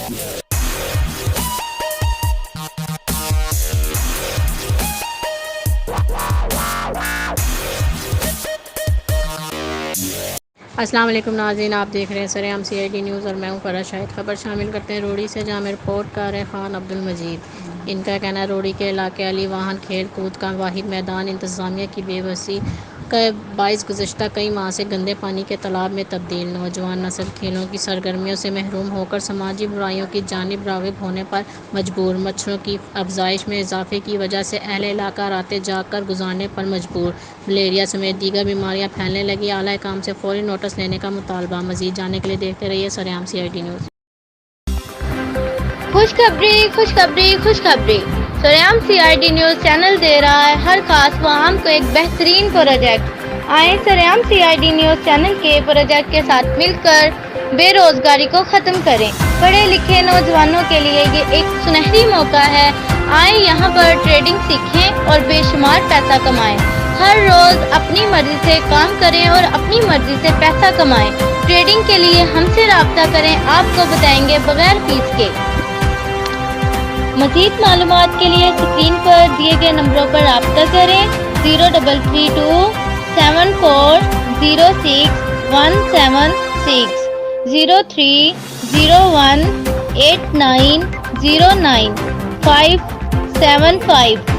السلام علیکم ناظرین، آپ دیکھ رہے ہیں سرعام CID نیوز اور میں ہوں فرح شاہد۔ خبر شامل کرتے ہیں روڑی سے، جہاں رپورٹ کر رہے خان عبدالمجید۔ ان کا کہنا ہے روڑی کے علاقے علی واہن کھیل کود کا واحد میدان انتظامیہ کی بے بسی کا باعث گزشتہ کئی ماہ سے گندے پانی کے تالاب میں تبدیل۔ نوجوان نسل کھیلوں کی سرگرمیوں سے محروم ہوکر سماجی برائیوں کی جانب راغب ہونے پر مجبور۔ مچھروں کی افزائش میں اضافے کی وجہ سے اہل علاقہ راتیں جاگ کر گزارنے پر مجبور۔ ملیریا سمیت دیگر بیماریاں پھیلنے لگی۔ اعلیٰ حکام سے فوری نوٹس لینے کا مطالبہ۔ مزید جاننے کے لیے دیکھتے رہیے سرعام CID نیوز۔ خوشخبری سرعام CID نیوز چینل دے رہا ہے ہر خاص فہم کو ایک بہترین پروجیکٹ۔ آئیں سرعام CID نیوز چینل کے پروجیکٹ کے ساتھ مل کر بے روزگاری کو ختم کریں۔ پڑھے لکھے نوجوانوں کے لیے یہ ایک سنہری موقع ہے۔ آئیں یہاں پر ٹریڈنگ سیکھیں اور بے شمار پیسہ کمائیں۔ ہر روز اپنی مرضی سے کام کریں اور اپنی مرضی سے پیسہ کمائیں۔ ٹریڈنگ کے لیے ہم سے رابطہ کریں، آپ کو بتائیں گے بغیر فیس کے۔ مزید معلومات کے لیے اسکرین پر دیے گئے نمبروں پر رابطہ کریں۔ 0332 74 06 176 0301 89 09 575